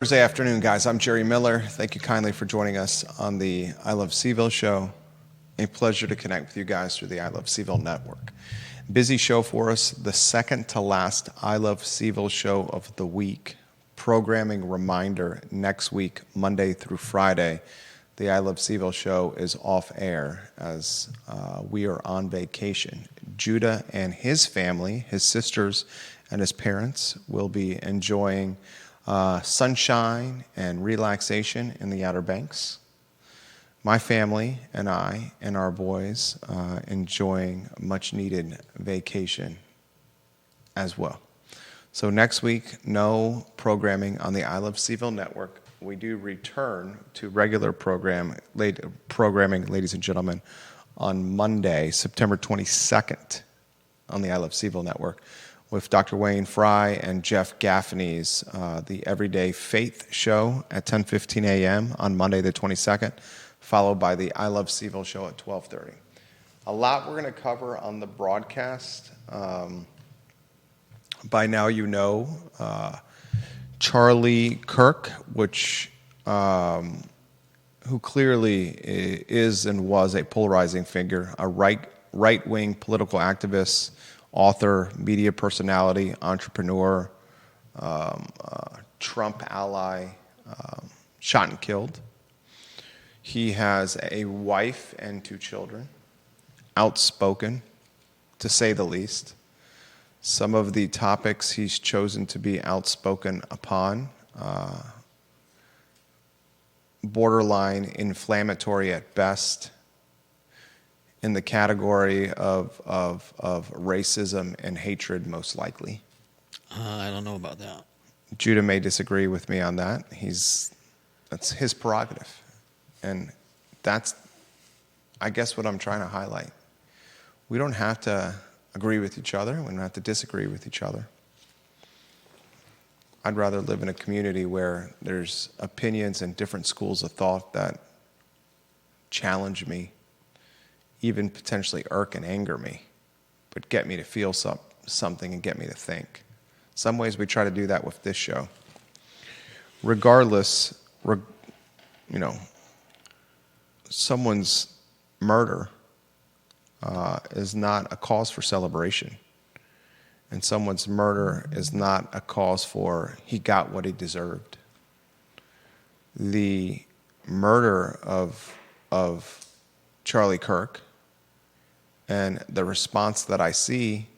Thursday afternoon, guys. I'm Jerry Miller. Thank you kindly for joining us on the I Love CVille Show. A pleasure to connect with you guys through the I Love CVille Network. Busy show for us, the second to last I Love CVille Show of the week. Programming reminder, next week, Monday through Friday, the I Love CVille Show is off air as we are on vacation. Judah and his family, his sisters and his parents, will be enjoying sunshine and relaxation in the Outer Banks. My family and I and our boys enjoying much needed vacation as well. So next week, no programming on the I Love CVille Network. We do return to regular programming, ladies and gentlemen, on Monday, September 22nd on the I Love CVille Network, with Dr. Wayne Fry and Jeff Gaffney's The Everyday Faith Show at 10:15 a.m. on Monday the 22nd, followed by the I Love CVille Show at 12:30. A lot we're going to cover on the broadcast. By now you know Charlie Kirk, who clearly is and was a polarizing figure, a right-wing political activist, author, media personality, entrepreneur, Trump ally, shot and killed. He has a wife and 2 children, outspoken, to say the least. Some of the topics he's chosen to be outspoken upon, borderline inflammatory at best, in the category of racism and hatred, most likely. I don't know about that. Judah may disagree with me on that. That's his prerogative. And that's, I guess, what I'm trying to highlight. We don't have to agree with each other. We don't have to disagree with each other. I'd rather live in a community where there's opinions and different schools of thought that challenge me, even potentially irk and anger me, but get me to feel something and get me to think. Some ways we try to do that with this show. Regardless, someone's murder is not a cause for celebration. And someone's murder is not a cause for he got what he deserved. The murder of Charlie Kirk and the response that I see,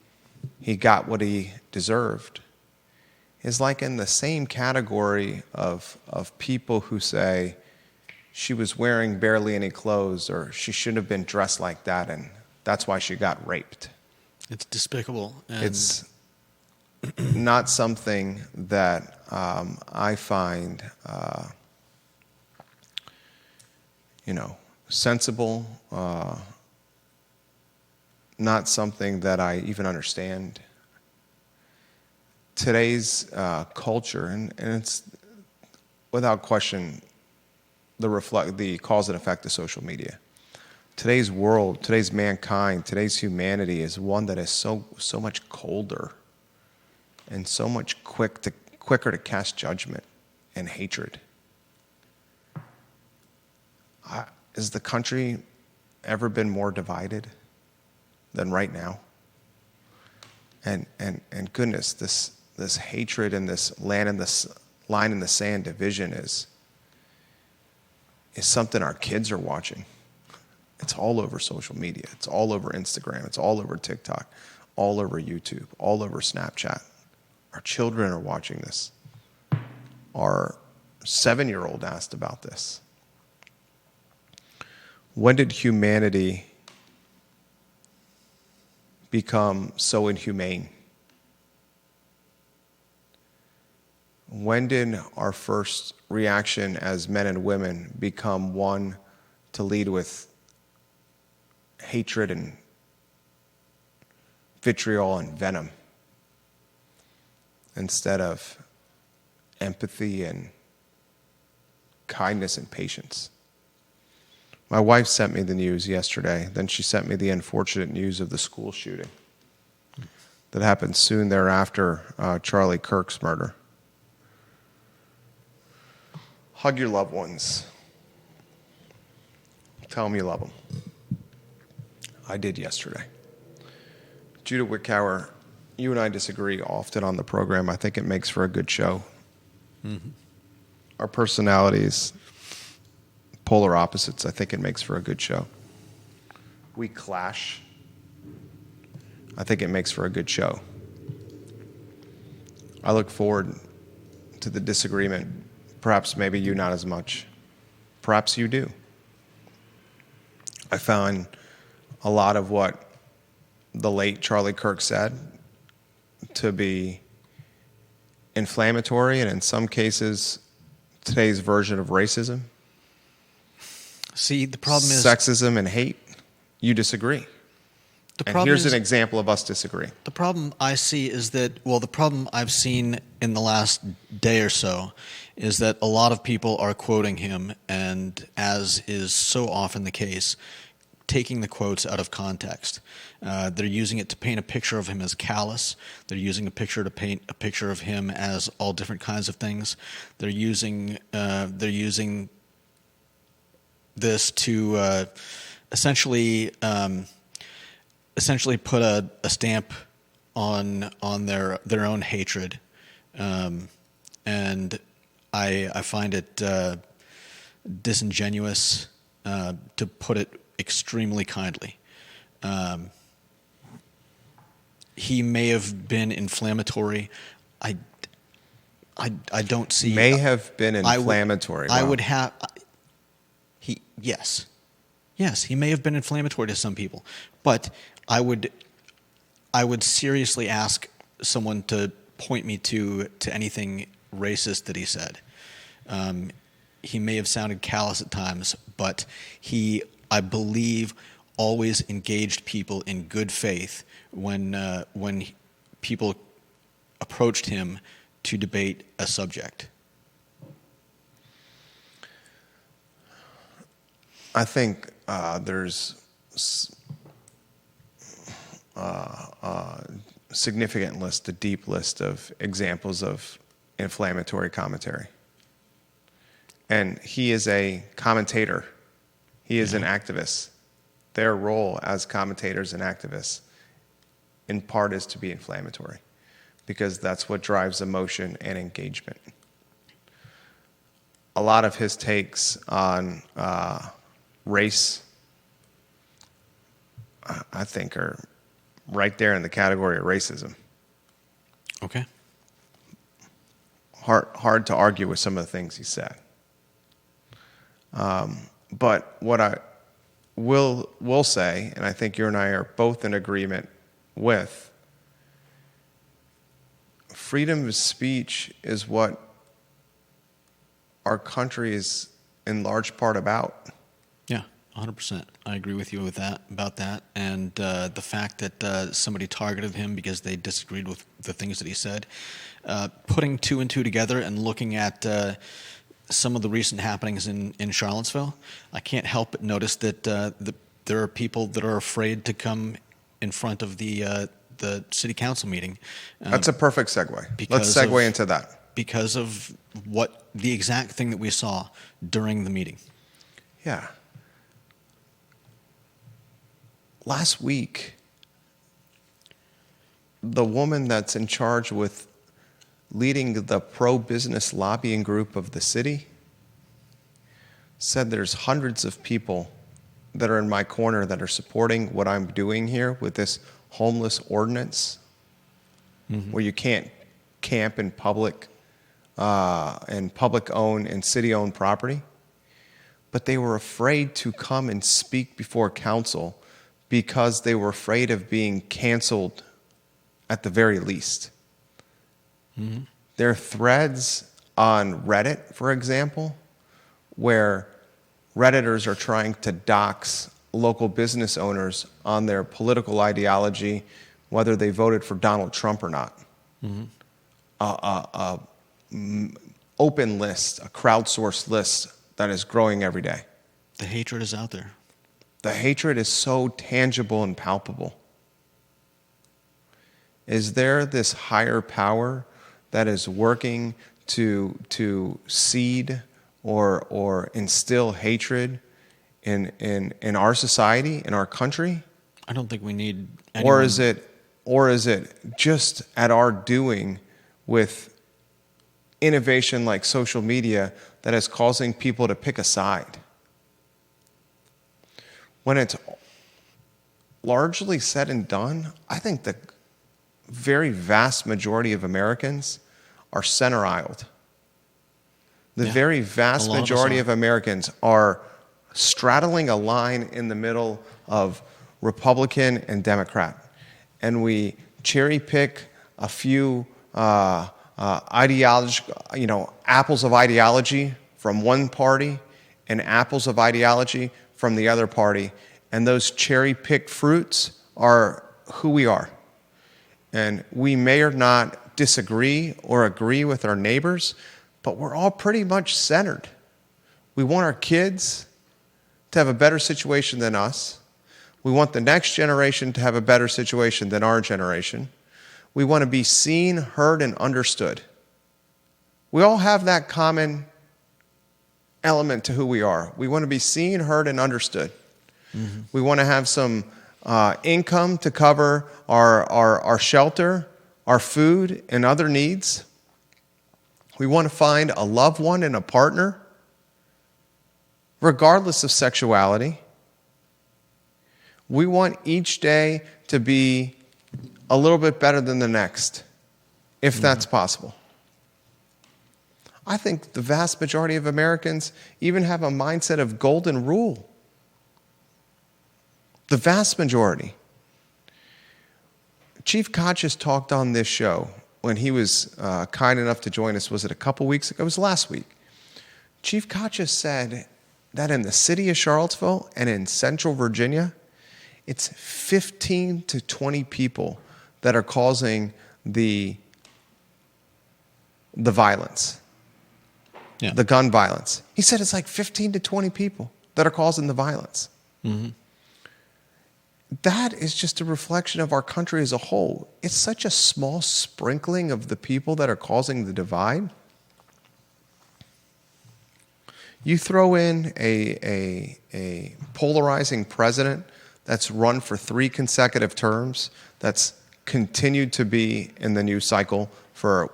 he got what he deserved, is like in the same category of people who say she was wearing barely any clothes or she shouldn't have been dressed like that and that's why she got raped. It's despicable. It's not something that I find, sensible, not something that I even understand. Today's culture, and it's without question the cause and effect of social media. Today's world, today's mankind, today's humanity is one that is so much colder and so much quicker to cast judgment and hatred. Has the country ever been more divided than right now? And goodness, this hatred and this line in the sand division is something our kids are watching. It's all over social media. It's all over Instagram. It's all over TikTok, all over YouTube, all over Snapchat. Our children are watching this. Our 7-year-old asked about this. When did humanity become so inhumane? When did our first reaction as men and women become one to lead with hatred and vitriol and venom instead of empathy and kindness and patience? My wife sent me the news yesterday. Then she sent me the unfortunate news of the school shooting that happened soon thereafter Charlie Kirk's murder. Hug your loved ones. Tell them you love them. I did yesterday. Judah Wickower, you and I disagree often on the program. I think it makes for a good show. Mm-hmm. Our personalities, polar opposites. I think it makes for a good show. We clash. I think it makes for a good show. I look forward to the disagreement. Perhaps maybe you not as much. Perhaps you do. I found a lot of what the late Charlie Kirk said to be inflammatory, and in some cases, today's version of racism. See, the problem is sexism and hate. You disagree. And here's an example of us disagreeing. The problem I see is that, well, the problem I've seen in the last day or so is that a lot of people are quoting him, and as is so often the case, taking the quotes out of context. They're using it to paint a picture of him as callous. They're using a picture to paint a picture of him as all different kinds of things. They're using this to essentially put a stamp on their own hatred, and I find it disingenuous, to put it extremely kindly. He may have been inflammatory. I don't see. May have been inflammatory. I would have. Yes, he may have been inflammatory to some people, but I would seriously ask someone to point me to anything racist that he said. He may have sounded callous at times, but he, I believe, always engaged people in good faith when people approached him to debate a subject. I think there's a significant list, a deep list of examples of inflammatory commentary. And he is a commentator. He is an activist. Their role as commentators and activists, in part, is to be inflammatory, because that's what drives emotion and engagement. A lot of his takes on race, I think, are right there in the category of racism. Okay. Hard to argue with some of the things he said. But what I will say, and I think you and I are both in agreement with, freedom of speech is what our country is in large part about. Yeah, 100%. I agree with you about that. And the fact that somebody targeted him because they disagreed with the things that he said, putting two and two together and looking at some of the recent happenings in Charlottesville, I can't help but notice that there are people that are afraid to come in front of the city council meeting. That's a perfect segue. Let's segue into that. Because of what the exact thing that we saw during the meeting. Yeah. Last week, the woman that's in charge with leading the pro-business lobbying group of the city said there's hundreds of people that are in my corner that are supporting what I'm doing here with this homeless ordinance, where you can't camp in public owned and city-owned property. But they were afraid to come and speak before council because they were afraid of being canceled at the very least. Mm-hmm. There are threads on Reddit, for example, where Redditors are trying to dox local business owners on their political ideology, whether they voted for Donald Trump or not. Mm-hmm. Open list, a crowdsourced list that is growing every day. The hatred is out there. The hatred is so tangible and palpable. Is there this higher power that is working to seed or instill hatred in our society, in our country? I don't think we need anyone. Or is it just at our doing with innovation like social media that is causing people to pick a side? When it's largely said and done, I think the very vast majority of Americans are center-aisled. The very vast majority of Americans are straddling a line in the middle of Republican and Democrat. And we cherry pick a few apples of ideology from one party and apples of ideology from the other party. And those cherry picked fruits are who we are. And we may or not disagree or agree with our neighbors, but we're all pretty much centered. We want our kids to have a better situation than us. We want the next generation to have a better situation than our generation. We want to be seen, heard, and understood. We all have that common element to who we are. We want to be seen, heard, and understood. Mm-hmm. We want to have some income to cover our shelter, our food, and other needs. We want to find a loved one and a partner, regardless of sexuality. We want each day to be a little bit better than the next, if that's possible. I think the vast majority of Americans even have a mindset of golden rule. The vast majority. Chief Kochis talked on this show when he was kind enough to join us. Was it a couple weeks ago? It was last week. Chief Kochis said that in the city of Charlottesville and in central Virginia, it's 15 to 20 people that are causing the violence, the gun violence. He said it's like 15 to 20 people that are causing the violence. Mm-hmm. That is just a reflection of our country as a whole. It's such a small sprinkling of the people that are causing the divide. You throw in a polarizing president that's run for 3 consecutive terms, that's continued to be in the news cycle for,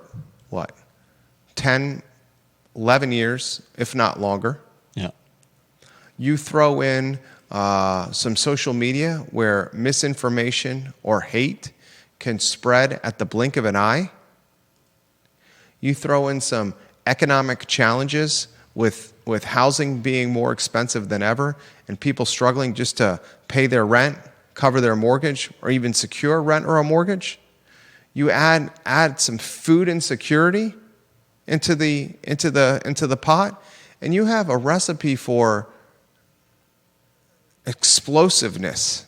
10, 11 years, if not longer. Yeah. You throw in some social media where misinformation or hate can spread at the blink of an eye. You throw in some economic challenges with housing being more expensive than ever and people struggling just to pay their rent, cover their mortgage, or even secure rent or a mortgage. You add some food insecurity into the pot, and you have a recipe for explosiveness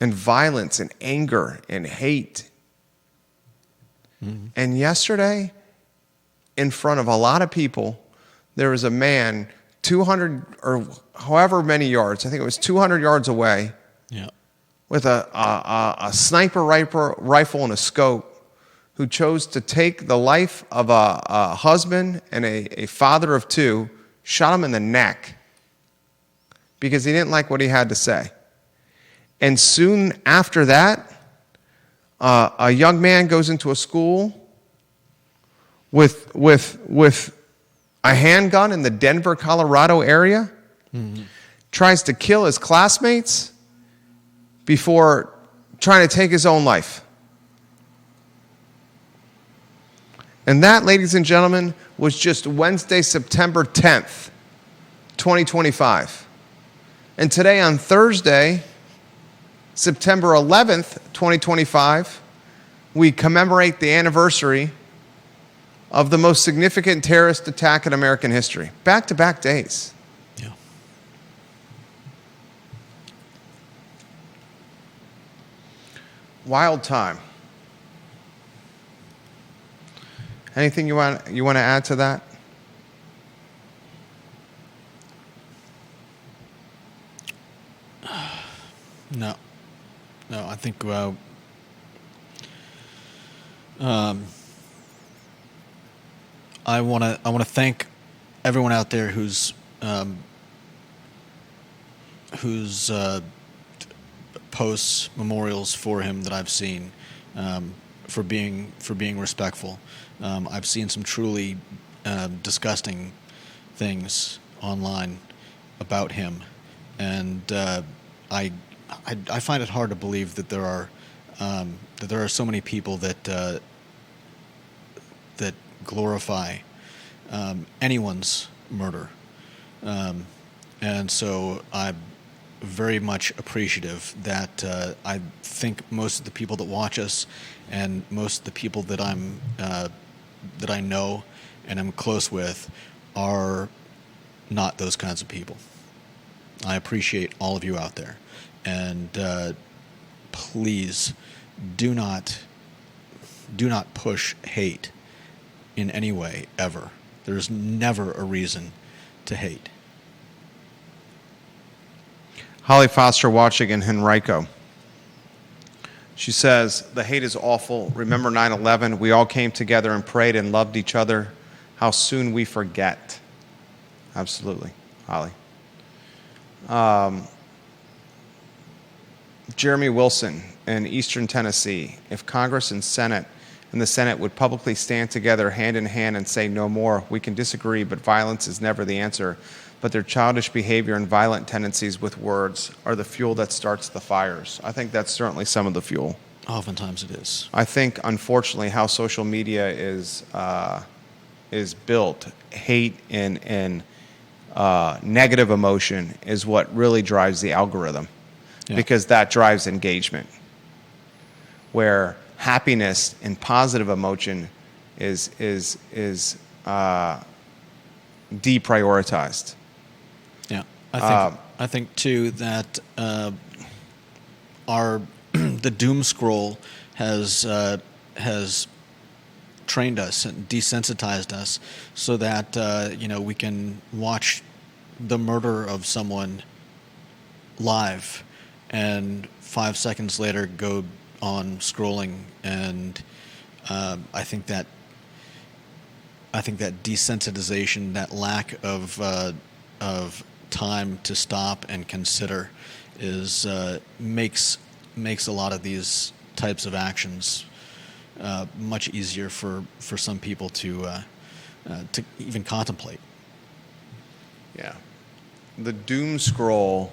and violence and anger and hate. Mm-hmm. And yesterday, in front of a lot of people, there was a man 200 or however many yards, I think it was 200 yards away, with a sniper rifle and a scope, who chose to take the life of a husband and a father of 2, shot him in the neck because he didn't like what he had to say. And soon after that, a young man goes into a school with a handgun in the Denver, Colorado area, tries to kill his classmates before trying to take his own life. And that, ladies and gentlemen, was just Wednesday, September 10th, 2025. And today on Thursday, September 11th, 2025, we commemorate the anniversary of the most significant terrorist attack in American history. Back-to-back days. Yeah. Wild time. Anything you want to add to that? No, I think I want to thank everyone out there who's posts memorials for him that I've seen, for being respectful. I've seen some truly disgusting things online about him, and I find it hard to believe that there are so many people that glorify anyone's murder, and so I'm very much appreciative that I think most of the people that watch us and most of the people that that I know and I'm close with are not those kinds of people. I appreciate all of you out there, and please do not push hate in any way ever. There's never a reason to hate. Holly Foster watching in Henrico. She says, the hate is awful. Remember 9/11? We all came together and prayed and loved each other. How soon we forget. Absolutely, Holly. Jeremy Wilson in Eastern Tennessee. If Congress and the Senate would publicly stand together hand in hand and say no more, we can disagree, but violence is never the answer. But their childish behavior and violent tendencies with words are the fuel that starts the fires. I think that's certainly some of the fuel. Oftentimes it is. I think, unfortunately, how social media is built, hate and negative emotion is what really drives the algorithm, because that drives engagement. Where happiness and positive emotion is deprioritized. Yeah, I think too that our the doom scroll has trained us and desensitized us so that we can watch the murder of someone live and 5 seconds later go on scrolling, and I think that desensitization, that lack of time to stop and consider, is makes a lot of these types of actions much easier for some people to even contemplate. Yeah, the doom scroll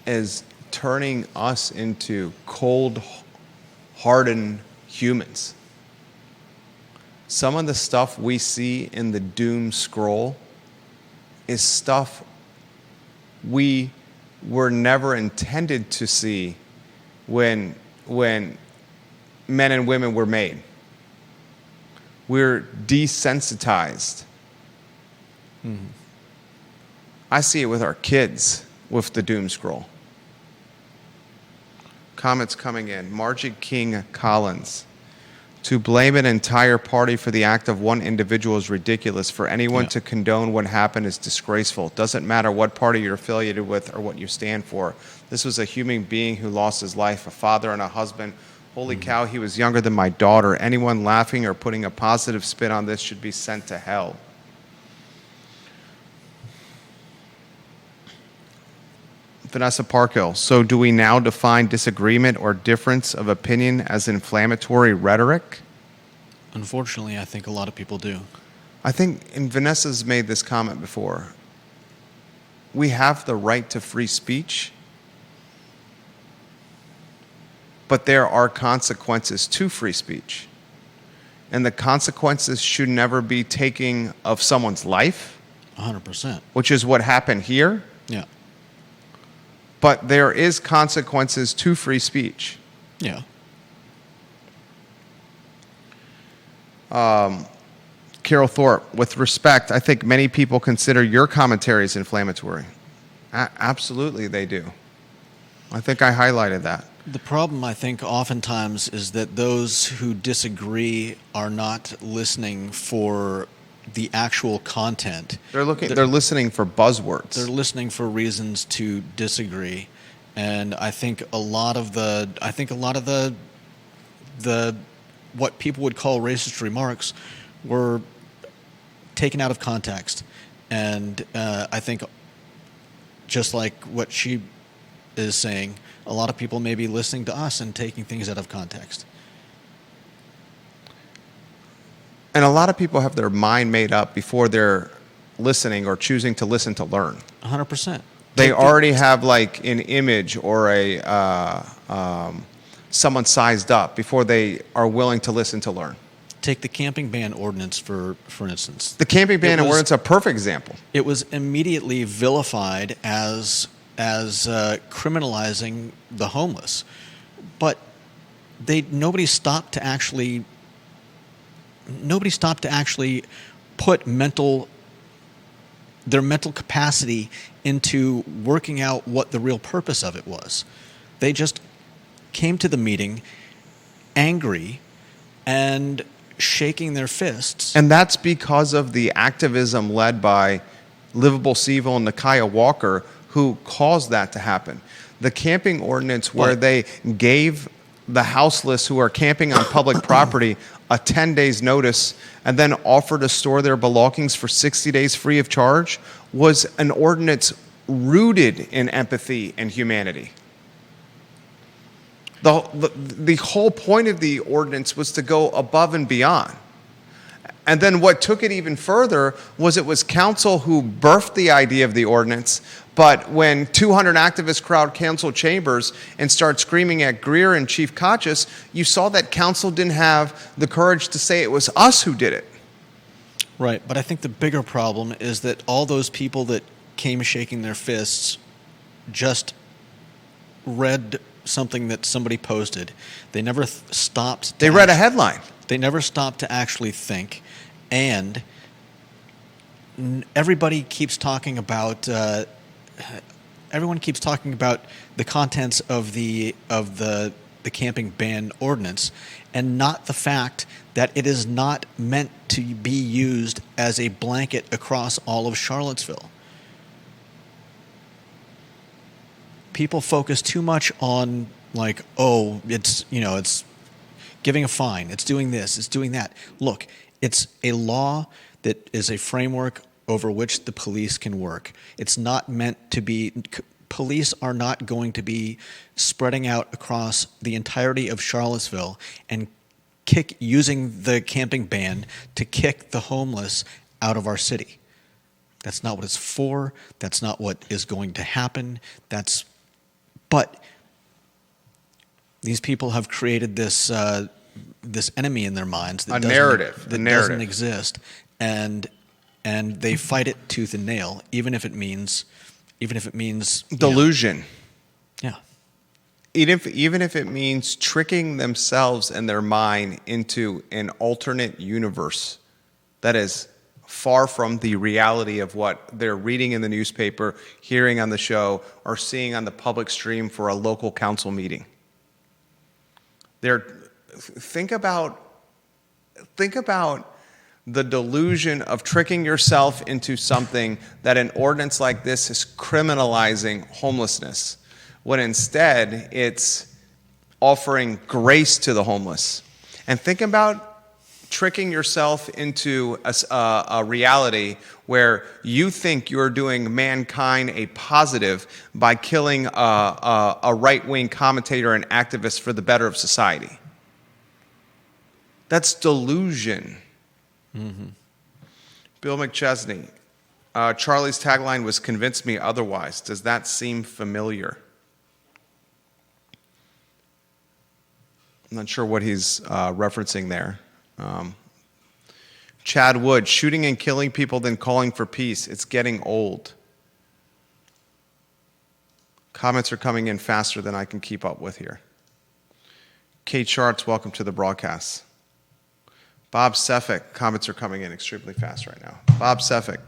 is turning us into cold, hardened humans. Some of the stuff we see in the doom scroll is stuff we were never intended to see when men and women were made. We're desensitized. Mm-hmm. I see it with our kids with the doom scroll. Comments coming in. Margie King Collins. To blame an entire party for the act of one individual is ridiculous. For anyone to condone what happened is disgraceful. It doesn't matter what party you're affiliated with or what you stand for. This was a human being who lost his life, a father and a husband. Holy cow, he was younger than my daughter. Anyone laughing or putting a positive spin on this should be sent to hell. Vanessa Parkhill. So do we now define disagreement or difference of opinion as inflammatory rhetoric? Unfortunately, I think a lot of people do. I think, and Vanessa's made this comment before, we have the right to free speech, but there are consequences to free speech. And the consequences should never be taking of someone's life. 100%. Which is what happened here. Yeah. But there is consequences to free speech. Yeah. Carol Thorpe, with respect, I think many people consider your commentaries inflammatory. Absolutely, they do. I think I highlighted that. The problem, I think, oftentimes is that those who disagree are not listening for the actual content. They're listening for buzzwords. They're listening for reasons to disagree, and I think a lot of the what people would call racist remarks were taken out of context. And I think, just like what she is saying, a lot of people may be listening to us and taking things out of context. And a lot of people have their mind made up before they're listening or choosing to listen to learn. 100%. They already have like an image or someone sized up before they are willing to listen to learn. Take the camping ban ordinance, for instance. The camping ban ordinance is a perfect example. It was immediately vilified as criminalizing the homeless. But nobody stopped to actually put their mental capacity into working out what the real purpose of it was. They just came to the meeting angry and shaking their fists. And that's because of the activism led by Livable CVille and Nakia Walker, who caused that to happen. The camping ordinance where they gave the houseless who are camping on public property a 10 days notice and then offered to store their belongings for 60 days free of charge was an ordinance rooted in empathy and humanity. The whole point of the ordinance was to go above and beyond. And then what took it even further was it was council who birthed the idea of the ordinance, but when 200 activists crowd council chambers and start screaming at Greer and Chief Kochis, you saw that council didn't have the courage to say it was us who did it. Right, but I think the bigger problem is that all those people that came shaking their fists just read something that somebody posted. They never stopped. They read a headline. They never stopped to actually think. And everybody keeps talking about everyone keeps talking about the contents of the camping ban ordinance, and not the fact that it is not meant to be used as a blanket across all of Charlottesville. People focus too much on it's giving a fine, it's doing this, it's doing that. Look, it's a law that is a framework over which the police can work. It's not meant to be, police are not going to be spreading out across the entirety of Charlottesville and using the camping ban to kick the homeless out of our city. That's not what it's for. That's not what is going to happen. But these people have created this enemy in their minds that doesn't exist, and they fight it tooth and nail, even if it means delusion. Yeah. Even if it means tricking themselves and their mind into an alternate universe that is far from the reality of what they're reading in the newspaper, hearing on the show, or seeing on the public stream for a local council meeting. Think about the delusion of tricking yourself into something that an ordinance like this is criminalizing homelessness, when instead it's offering grace to the homeless. And think about tricking yourself into a reality where you think you're doing mankind a positive by killing a right-wing commentator and activist for the better of society. That's delusion. Mm-hmm. Bill McChesney, Charlie's tagline was "Convince me otherwise." Does that seem familiar? I'm not sure what he's referencing there. Chad Wood, shooting and killing people, then calling for peace. It's getting old. Comments are coming in faster than I can keep up with here. Kate Schartz, welcome to the broadcast. Bob Sefik, comments are coming in extremely fast right now. Bob Sefik,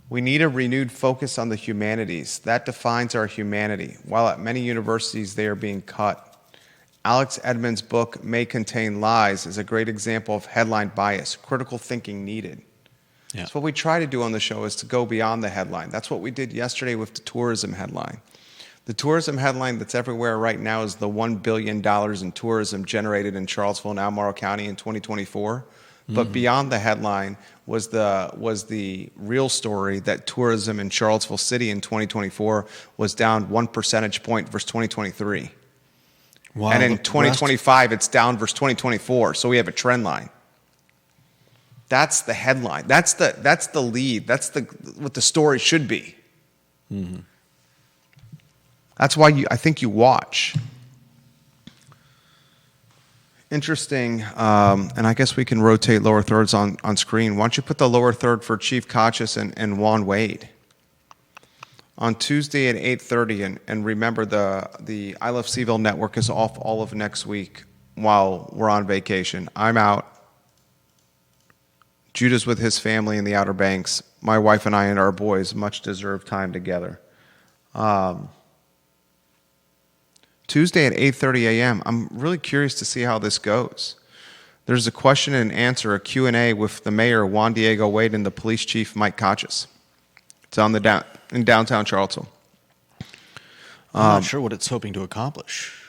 we need a renewed focus on the humanities. That defines our humanity. While at many universities they are being cut. Alex Edmonds' book, May Contain Lies, is a great example of headline bias, critical thinking needed. Yeah. That's what we try to do on the show, is to go beyond the headline. That's what we did yesterday with the tourism headline. The tourism headline that's everywhere right now is the $1 billion in tourism generated in Charlottesville and Albemarle County in 2024. But beyond the headline was the real story that tourism in Charlottesville City in 2024 was down 1 percentage point versus 2023. Wow, And in 2025, it's down versus 2024. So we have a trend line. That's the headline. That's the lead. That's what the story should be. Mm-hmm. That's why I think you watch. Interesting, and I guess we can rotate lower thirds on screen. Why don't you put the lower third for Chief Kochis and Juan Wade? On Tuesday at 8:30, and remember the I Love CVille Network is off all of next week while we're on vacation. I'm out. Judah's with his family in the Outer Banks. My wife and I and our boys, much deserved time together. Tuesday at 8:30 a.m. I'm really curious to see how this goes. There's a question and answer, a Q&A with the mayor, Juan Diego Wade, and the police chief, Mike Kochis. It's on in downtown Charlottesville. I'm not sure what it's hoping to accomplish.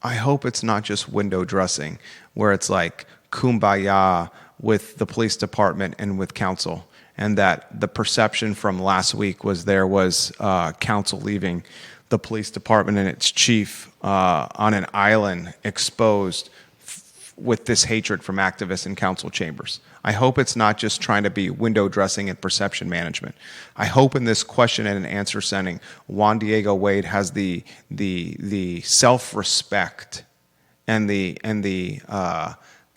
I hope it's not just window dressing, where it's like kumbaya with the police department and with council, and that the perception from last week was there was council leaving the police department and its chief on an island exposed with this hatred from activists in council chambers. I hope it's not just trying to be window dressing and perception management. I hope in this question and answer setting, Juan Diego Wade has the self-respect and the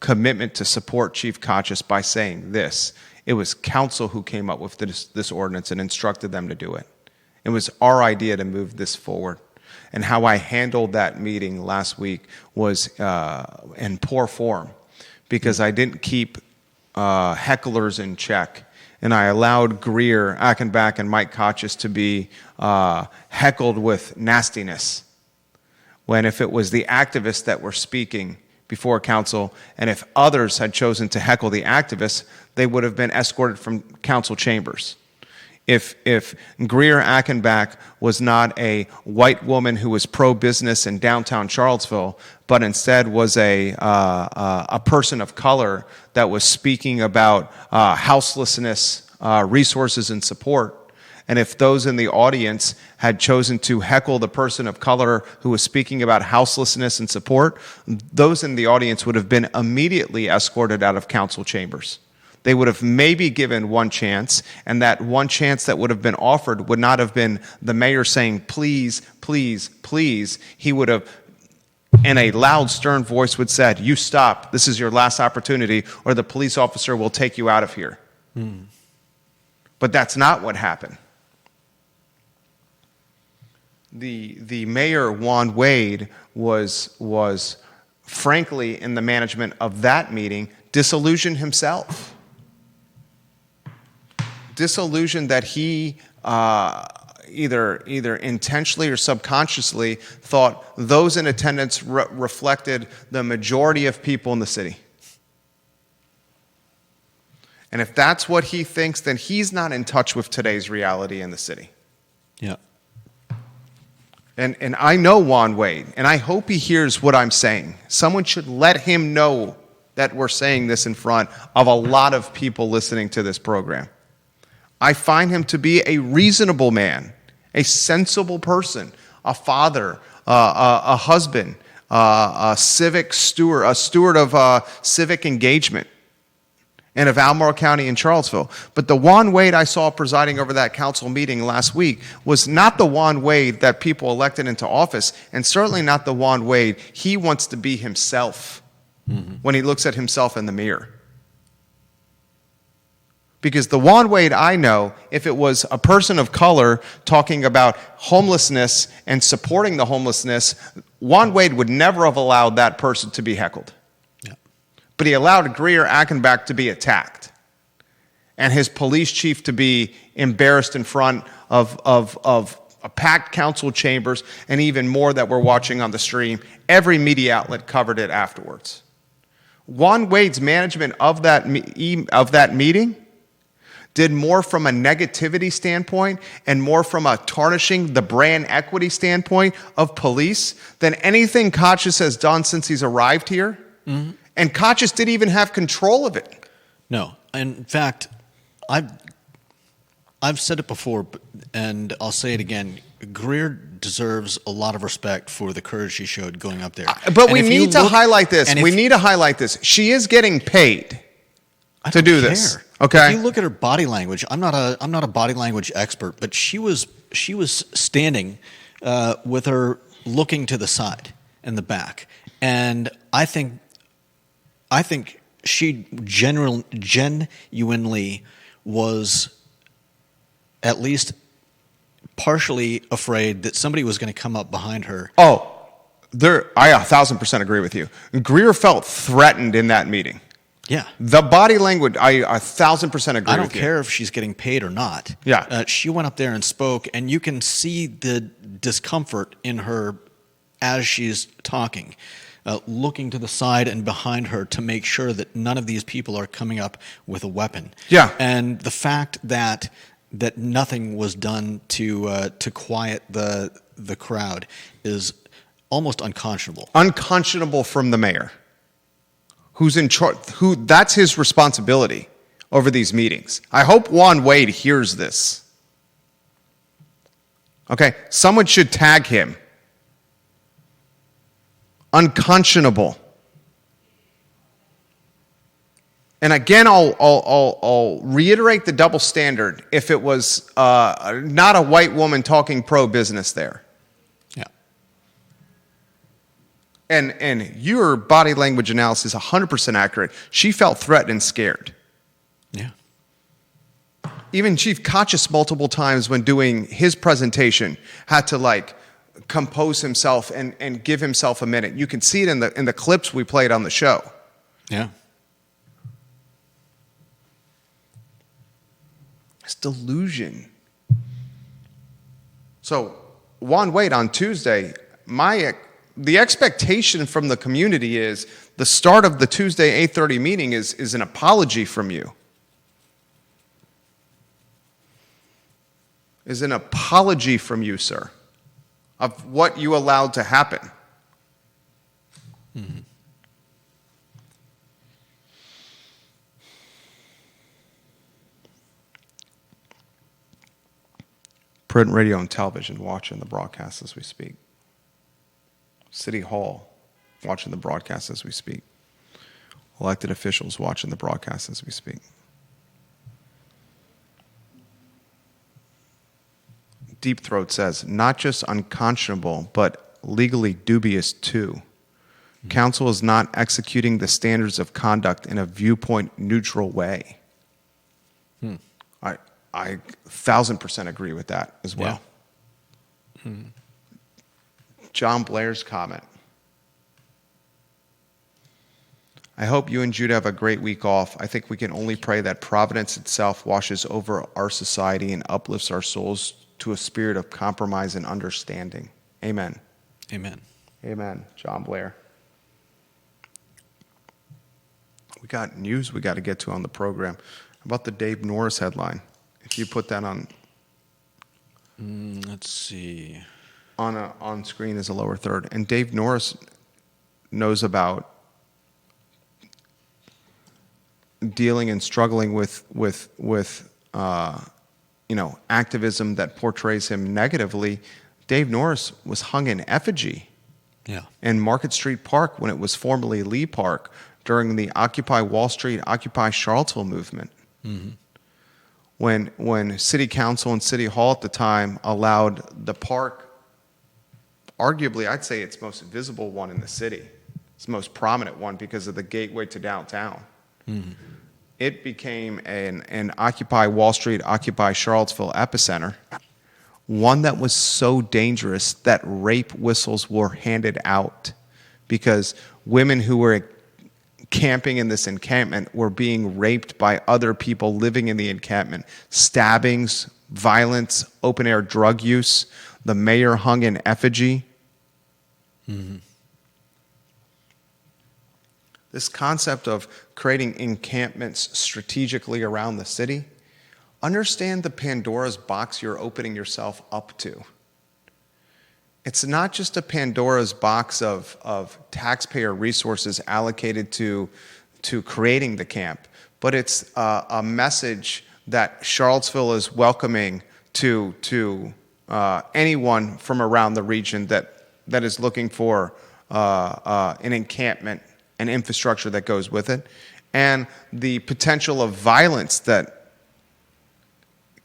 commitment to support Chief Kochis by saying this. It was council who came up with this ordinance and instructed them to do it. It was our idea to move this forward. And how I handled that meeting last week was in poor form, because I didn't keep hecklers in check. And I allowed Greer, Achenbach, and Mike Kochis to be heckled with nastiness. When if it was the activists that were speaking before council, and if others had chosen to heckle the activists, they would have been escorted from council chambers. If Greer Achenbach was not a white woman who was pro-business in downtown Charlottesville, but instead was a person of color that was speaking about houselessness, resources, and support, and if those in the audience had chosen to heckle the person of color who was speaking about houselessness and support, those in the audience would have been immediately escorted out of council chambers. They would have maybe given one chance, and that one chance that would have been offered would not have been the mayor saying, please, please, please. He would have, in a loud, stern voice, would said, you stop, this is your last opportunity, or the police officer will take you out of here. But that's not what happened. The mayor, Juan Wade, was frankly, in the management of that meeting, disillusioned himself. Disillusioned that he either intentionally or subconsciously thought those in attendance reflected the majority of people in the city. And if that's what he thinks, then he's not in touch with today's reality in the city. Yeah. And I know Juan Wade, and I hope he hears what I'm saying. Someone should let him know that we're saying this in front of a lot of people listening to this program. I find him to be a reasonable man, a sensible person, a father, a husband, a civic steward, a steward of civic engagement, and of Albemarle County and Charlottesville. But the Juan Wade I saw presiding over that council meeting last week was not the Juan Wade that people elected into office, and certainly not the Juan Wade he wants to be himself when he looks at himself in the mirror. Because the Juan Wade I know, if it was a person of color talking about homelessness and supporting the homelessness, Juan Wade would never have allowed that person to be heckled. Yeah. But he allowed Greer Achenbach to be attacked, and his police chief to be embarrassed in front of packed council chambers, and even more that we're watching on the stream. Every media outlet covered it afterwards. Juan Wade's management of that meeting did more from a negativity standpoint and more from a tarnishing the brand equity standpoint of police than anything Kochis has done since he's arrived here. And Kochis didn't even have control of it. No. In fact, I've said it before, and I'll say it again. Greer deserves a lot of respect for the courage she showed going up there. But we need to highlight this. We need to highlight this. She is getting paid to do this. Okay. If you look at her body language, I'm not a body language expert, but she was standing with her looking to the side and the back, and I think she genuinely was at least partially afraid that somebody was going to come up behind her. Oh, I 1,000% agree with you. Greer felt threatened in that meeting. Yeah. The body language, I 1,000% agree with you. I don't care if she's getting paid or not. Yeah. She went up there and spoke, and you can see the discomfort in her as she's talking, looking to the side and behind her to make sure that none of these people are coming up with a weapon. Yeah. And the fact that nothing was done to quiet the crowd is almost unconscionable. Unconscionable from the mayor, who's in charge. That's his responsibility over these meetings. I hope Juan Wade hears this. Okay, someone should tag him. Unconscionable. And again, I'll reiterate the double standard if it was not a white woman talking pro-business there. Yeah. And your body language analysis is 100% accurate. She felt threatened and scared. Yeah. Even Chief Kochis multiple times when doing his presentation had to compose himself and give himself a minute. You can see it in the clips we played on the show. Yeah. It's delusion. So, Juan Wade, on Tuesday, the expectation from the community is the start of the Tuesday 8:30 meeting is an apology from you. Is an apology from you, sir, of what you allowed to happen. Mm-hmm. Print, radio, and television watching the broadcast as we speak. City Hall watching the broadcast as we speak. Elected officials watching the broadcast as we speak. Deep Throat says, not just unconscionable, but legally dubious too. Mm-hmm. Council is not executing the standards of conduct in a viewpoint-neutral way. I 1,000% agree with that as well. Yeah. John Blair's comment. I hope you and Judah have a great week off. I think we can only pray that Providence itself washes over our society and uplifts our souls to a spirit of compromise and understanding. Amen. Amen. Amen. John Blair. We got news we got to get to on the program. How about the Dave Norris headline? If you put that on, let's see, on screen as a lower third, and Dave Norris knows about dealing and struggling with activism that portrays him negatively. Dave Norris was hung in effigy, in Market Street Park when it was formerly Lee Park during the Occupy Wall Street, Occupy Charlottesville movement. Mm-hmm. When City Council and City Hall at the time allowed the park, arguably I'd say its most visible one in the city, it's the most prominent one because of the gateway to downtown. Mm-hmm. It became an Occupy Wall Street, Occupy Charlottesville epicenter, one that was so dangerous that rape whistles were handed out because women who were camping in this encampment were being raped by other people living in the encampment. Stabbings, violence, open-air drug use. The mayor hung in effigy. Mm-hmm. This concept of creating encampments strategically around the city, understand the Pandora's box you're opening yourself up to. it's not just a Pandora's box of taxpayer resources allocated to creating the camp, but it's a message that Charlottesville is welcoming to anyone from around the region that is looking for an encampment and infrastructure that goes with it, and the potential of violence that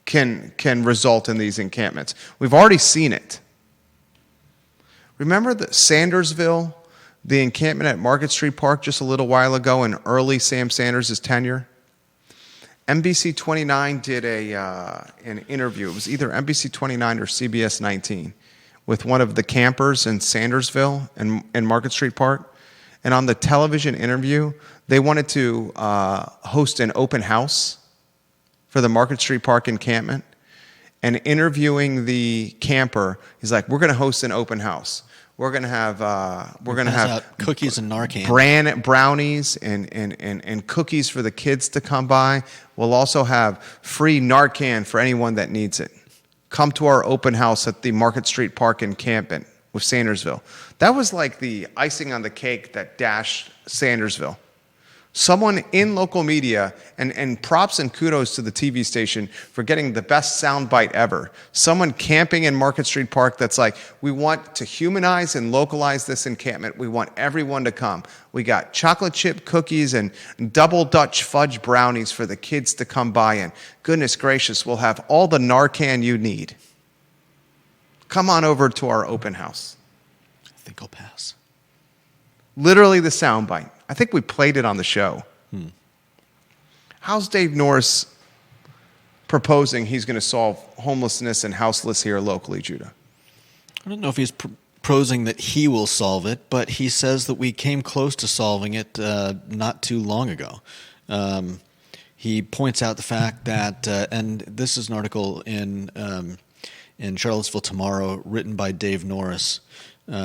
can result in these encampments. We've already seen it. Remember the Sandersville, the encampment at Market Street Park just a little while ago in early Sam Sanders' tenure? NBC 29 did an interview. It was either NBC 29 or CBS 19 with one of the campers in Sandersville and Market Street Park. And on the television interview, they wanted to host an open house for the Market Street Park encampment. And interviewing the camper, he's like, "We're going to host an open house. We're going to have cookies and Narcan, brownies and cookies for the kids to come by. We'll also have free Narcan for anyone that needs it. Come to our open house at the Market Street Park encampment with Sandersville." That was like the icing on the cake that dashed Sandersville. Someone in local media, and props and kudos to the TV station for getting the best soundbite ever. Someone camping in Market Street Park that's like, "We want to humanize and localize this encampment. We want everyone to come. We got chocolate chip cookies and double Dutch fudge brownies for the kids to come by, and goodness gracious, we'll have all the Narcan you need. Come on over to our open house." I think I'll pass. Literally the soundbite. I think we played it on the show. How's Dave Norris proposing he's going to solve homelessness and houseless here locally, Judah? I don't know if he's proposing that he will solve it, but he says that we came close to solving it not too long ago. He points out the fact that, and this is an article in Charlottesville Tomorrow written by Dave Norris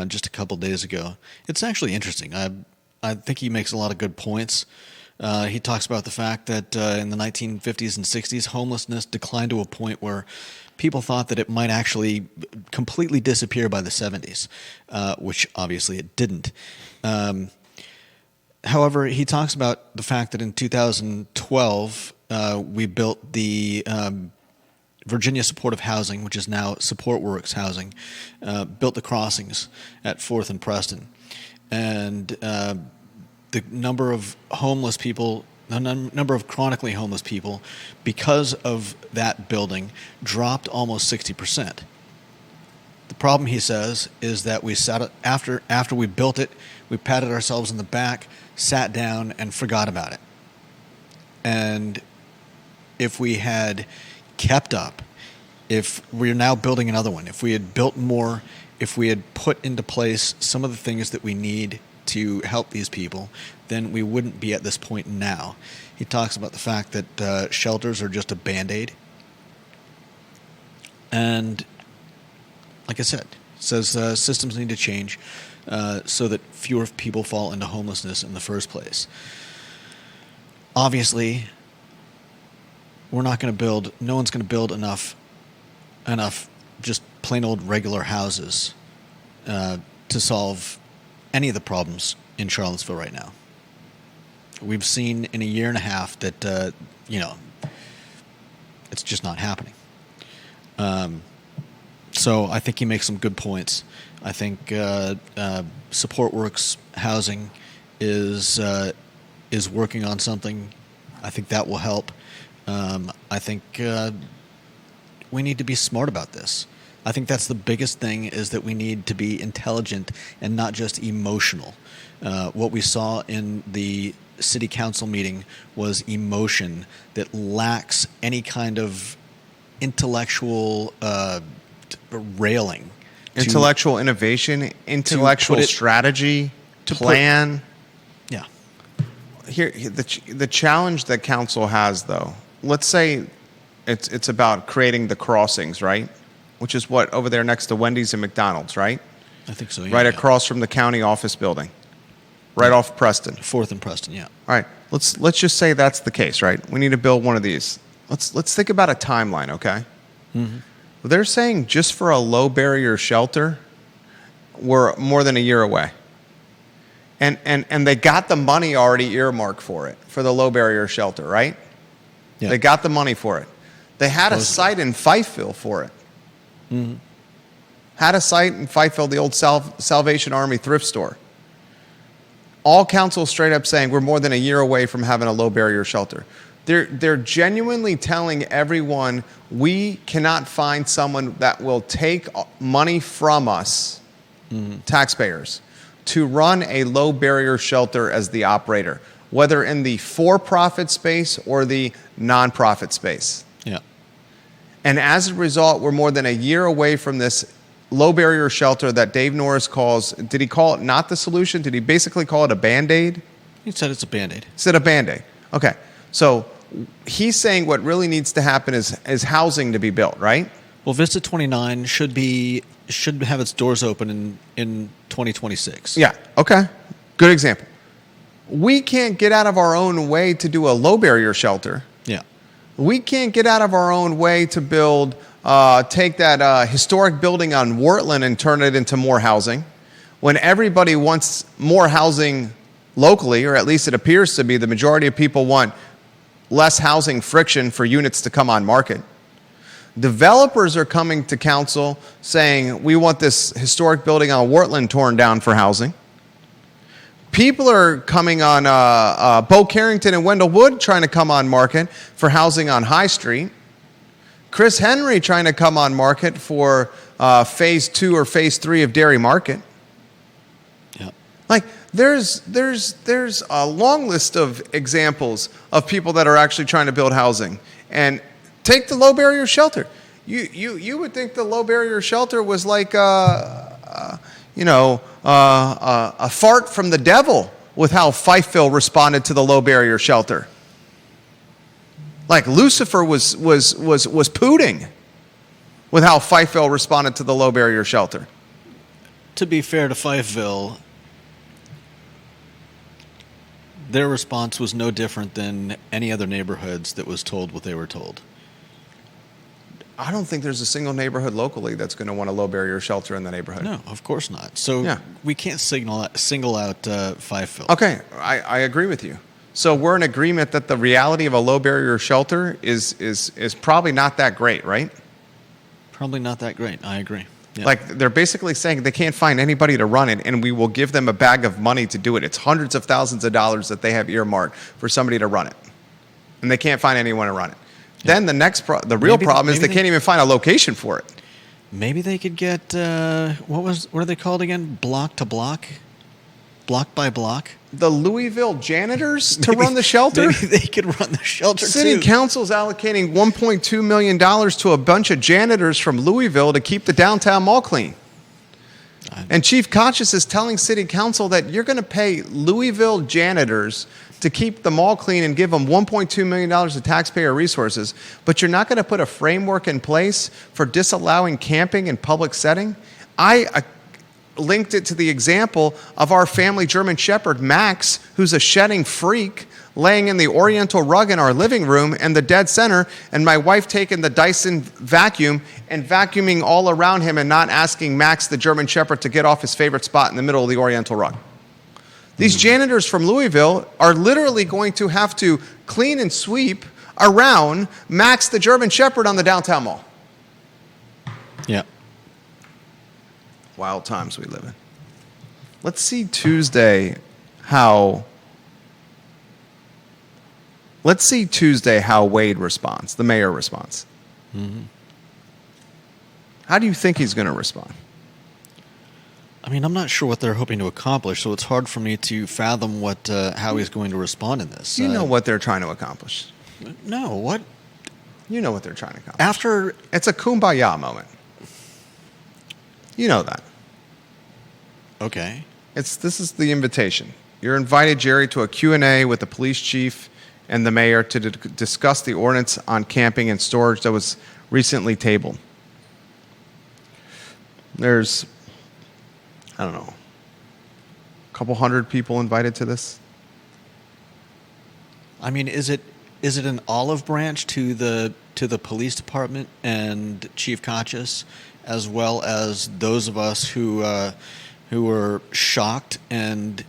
just a couple days ago. It's actually interesting. I think he makes a lot of good points. He talks about the fact that in the 1950s and 60s, homelessness declined to a point where people thought that it might actually completely disappear by the 70s, which obviously it didn't. However, he talks about the fact that in 2012, we built the Virginia Supportive Housing, which is now Support Works Housing, built the crossings at 4th and Preston. And the number of homeless people, the number of chronically homeless people, because of that building, dropped almost 60%. The problem, he says, is that we sat after we built it, we patted ourselves on the back, sat down, and forgot about it. And if we had kept up, if we're now building another one, if we had built more, if we had put into place some of the things that we need to help these people, then we wouldn't be at this point now. He talks about the fact that shelters are just a Band-Aid. And like I said, says systems need to change so that fewer people fall into homelessness in the first place. Obviously, we're not going to build, no one's going to build enough just plain old regular houses to solve any of the problems in Charlottesville right now. We've seen in a year and a half that, it's just not happening. So I think he makes some good points. I think Support Works Housing is working on something. I think that will help. I think we need to be smart about this. I think that's the biggest thing, is that we need to be intelligent and not just emotional. What we saw in the city council meeting was emotion that lacks any kind of intellectual railing. Intellectual innovation, intellectual strategy, plan. Yeah. Here, the challenge that council has, though, let's say it's about creating the crossings, right? Which is what, over there next to Wendy's and McDonald's, right? I think so, yeah. Right across from the county office building, right off Preston. 4th and Preston, yeah. All right, let's just say that's the case, right? We need to build one of these. Let's think about a timeline, okay? Mm-hmm. They're saying just for a low barrier shelter, we're more than a year away. And they got the money already earmarked for it, for the low barrier shelter, right? Yeah. They got the money for it. They had a site in Fifeville for it. Mm-hmm. Had a site in Fifeville, the old Salvation Army thrift store. All council straight up saying we're more than a year away from having a low barrier shelter. They're genuinely telling everyone we cannot find someone that will take money from us, taxpayers, to run a low barrier shelter as the operator, whether in the for-profit space or the non-profit space. Yeah. And as a result, we're more than a year away from this low barrier shelter that Dave Norris calls, did he call it not the solution? Did he basically call it a Band-Aid? He said it's a Band-Aid. He said a Band-Aid. Okay. So he's saying what really needs to happen is housing to be built, right? Well, Vista 29 should have its doors open in 2026. Yeah. Okay. Good example. We can't get out of our own way to do a low barrier shelter. Yeah. We can't get out of our own way to build, take that historic building on Wortland and turn it into more housing, when everybody wants more housing locally, or at least it appears to be. The majority of people want less housing friction for units to come on market. Developers are coming to council saying, we want this historic building on Wortland torn down for housing. People are coming on Bo Carrington and Wendell Wood trying to come on market for housing on High Street. Chris Henry trying to come on market for phase 2 or phase 3 of Dairy Market. Yeah. Like, there's a long list of examples of people that are actually trying to build housing. And take the low barrier shelter. You would think the low barrier shelter was like a fart from the devil with how Fifeville responded to the low barrier shelter. Like Lucifer was pooting with how Fifeville responded to the low barrier shelter. To be fair to Fifeville, their response was no different than any other neighborhoods that was told what they were told. I don't think there's a single neighborhood locally that's going to want a low barrier shelter in the neighborhood. No, of course not. So Yeah. we can't single out Fifeville. Okay, I agree with you. So we're in agreement that the reality of a low barrier shelter is probably not that great, right? Probably not that great. I agree. Yeah. Like, they're basically saying they can't find anybody to run it, and we will give them a bag of money to do it. It's hundreds of thousands of dollars that they have earmarked for somebody to run it, and they can't find anyone to run it. Yeah. Then the real problem is they can't even find a location for it. Maybe they could get what are they called again? Block to block, block by block. The Louisville janitors to run the shelter? Maybe they could run the shelter City too. Council's allocating $1.2 million to a bunch of janitors from Louisville to keep the downtown mall clean. And Chief Kochis is telling City Council that you're going to pay Louisville janitors to keep the mall clean and give them $1.2 million of taxpayer resources, but you're not going to put a framework in place for disallowing camping in public setting? I linked it to the example of our family German Shepherd, Max, who's a shedding freak, laying in the oriental rug in our living room in the dead center, and my wife taking the Dyson vacuum and vacuuming all around him and not asking Max, the German Shepherd, to get off his favorite spot in the middle of the oriental rug. These janitors from Louisville are literally going to have to clean and sweep around Max, the German Shepherd, on the downtown mall. Yeah. Wild times we live in. Let's see Tuesday how Wade responds, the mayor responds. Mm-hmm. How do you think he's going to respond? I mean, I'm not sure what they're hoping to accomplish, so it's hard for me to fathom how he's going to respond in this. You know what they're trying to accomplish. No, what? You know what they're trying to accomplish. It's a kumbaya moment. You know that. Okay. This is the invitation. You're invited, Jerry, to a Q&A with the police chief and the mayor to discuss the ordinance on camping and storage that was recently tabled. There's, I don't know, a couple hundred people invited to this. I mean, is it an olive branch to the to the police department and Chief Kochis, as well as those of us who were shocked and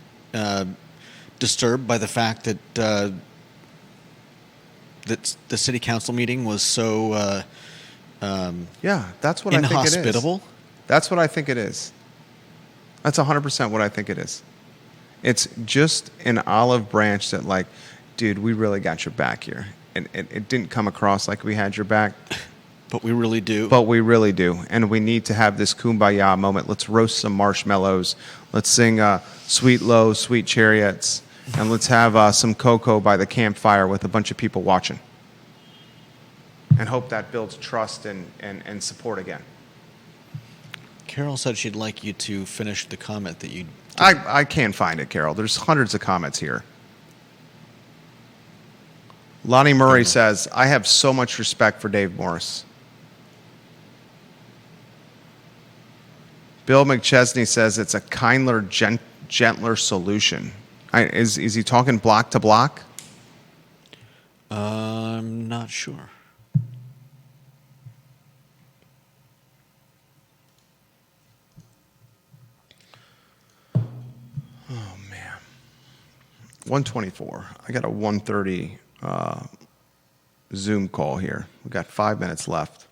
disturbed by the fact that that the city council meeting was so Yeah, that's what I think it is. inhospitable. That's what I think it is. That's 100% what I think it is. It's just an olive branch that, like, dude, we really got your back here. And it didn't come across like we had your back. But we really do. But we really do. And we need to have this kumbaya moment. Let's roast some marshmallows. Let's sing Sweet Low, Sweet Chariots. And let's have some cocoa by the campfire with a bunch of people watching. And hope that builds trust and support again. Carol said she'd like you to finish the comment that you... I can't find it, Carol. There's hundreds of comments here. Lonnie Murray says, I have so much respect for Dave Morris. Bill McChesney says it's a kinder, gentler solution. Is he talking block to block? I'm not sure. Oh, man. 1:24. I got a 1:30 Zoom call here. We got 5 minutes left.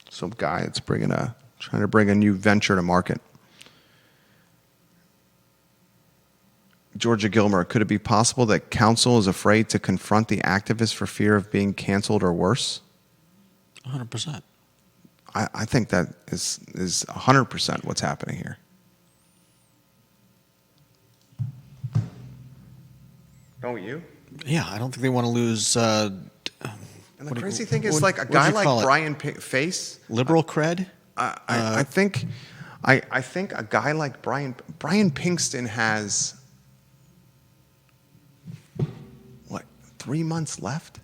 Some guy that's trying to bring a new venture to market. Georgia Gilmer, could it be possible that council is afraid to confront the activists for fear of being canceled or worse? 100%. I think that is 100% what's happening here. Don't you? Yeah, I don't think they want to lose... And the crazy thing is, like, a guy like Brian Face... Liberal cred? I think a guy like Brian Pinkston has... what, 3 months left?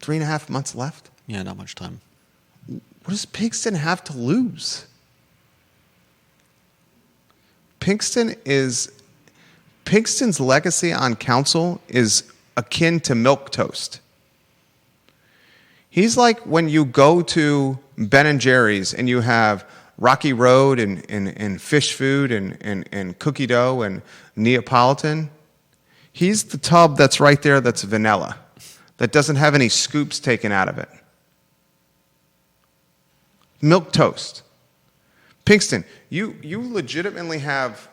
3.5 months left? Yeah, not much time. What does Pinkston have to lose? Pinkston's legacy on council is akin to milquetoast. He's like when you go to Ben and Jerry's and you have Rocky Road and fish food and cookie dough and Neapolitan. He's the tub that's right there that's vanilla, that doesn't have any scoops taken out of it. Milquetoast. Pinkston, you legitimately have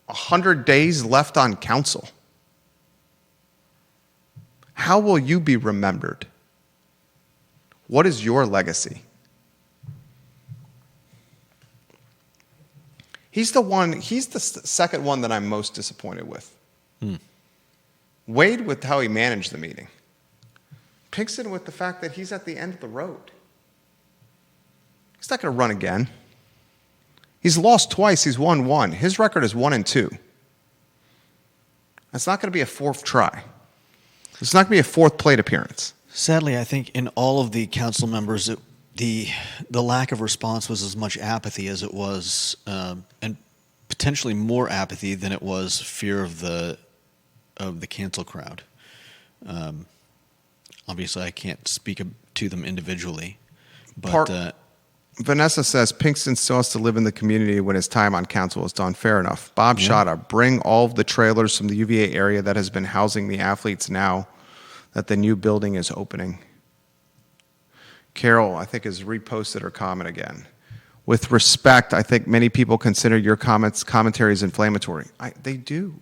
100 days left on council. How will you be remembered? What is your legacy? He's the second one that I'm most disappointed with. Wade with how he managed the meeting. Pinkston with the fact that he's at the end of the road. He's not going to run again. He's lost twice. He's won one. His record is 1-2. That's not going to be a fourth try. It's not going to be a fourth plate appearance. Sadly, I think in all of the council members, the lack of response was as much apathy as it was, and potentially more apathy than it was fear of the cancel crowd. Obviously, I can't speak to them individually, but Vanessa says Pinkston still has to live in the community when his time on council is done. Fair enough. Bob Shada, bring all of the trailers from the UVA area that has been housing the athletes now that the new building is opening. Carol, I think, has reposted her comment again. With respect, I think many people consider your commentary as inflammatory. They do.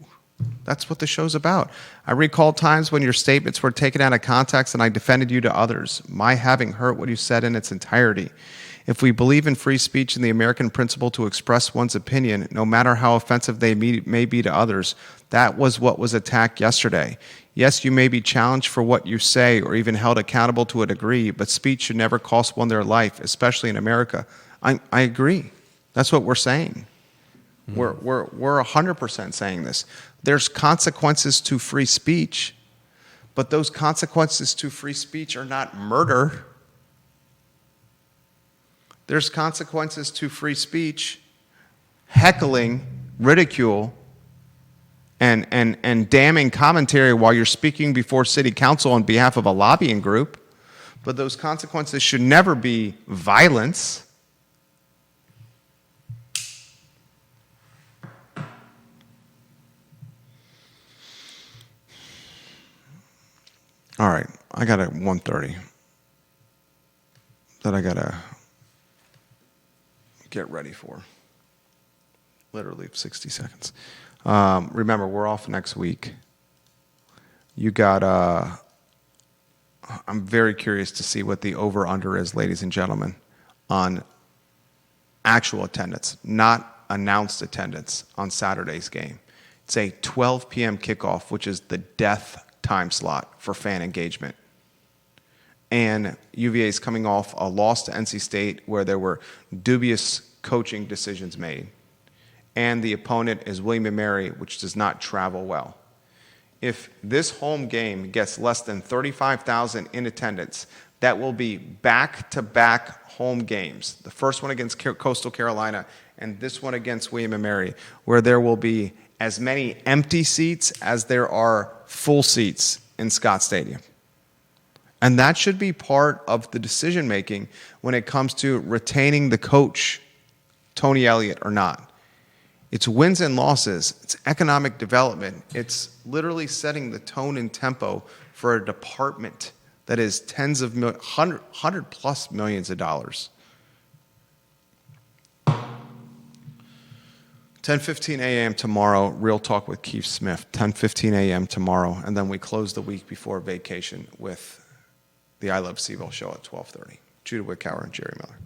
That's what the show's about. I recall times when your statements were taken out of context and I defended you to others, my having hurt what you said in its entirety. If we believe in free speech and the American principle to express one's opinion, no matter how offensive they may be to others, that was what was attacked yesterday. Yes, you may be challenged for what you say or even held accountable to a degree, but speech should never cost one their life, especially in America. I agree. That's what we're saying. We're 100% saying this. There's consequences to free speech, but those consequences to free speech are not murder. There's consequences to free speech, heckling, ridicule, and damning commentary while you're speaking before city council on behalf of a lobbying group, but those consequences should never be violence. All right, I got a 1:30 that I got to get ready for. Literally 60 seconds. Remember, we're off next week. You got, I'm very curious to see what the over-under is, ladies and gentlemen, on actual attendance, not announced attendance on Saturday's game. It's a 12 p.m. kickoff, which is the death time slot for fan engagement. And UVA is coming off a loss to NC State where there were dubious coaching decisions made. And the opponent is William & Mary, which does not travel well. If this home game gets less than 35,000 in attendance, that will be back-to-back home games. The first one against Coastal Carolina and this one against William & Mary, where there will be as many empty seats as there are full seats in Scott Stadium. And that should be part of the decision-making when it comes to retaining the coach, Tony Elliott, or not. It's wins and losses. It's economic development. It's literally setting the tone and tempo for a department that is tens of millions, 100 plus millions of dollars. 10:15 a.m. tomorrow, Real Talk with Keith Smith. 10:15 a.m. tomorrow, and then we close the week before vacation with the I Love CVille show at 12:30. Judah Wickower and Jerry Miller.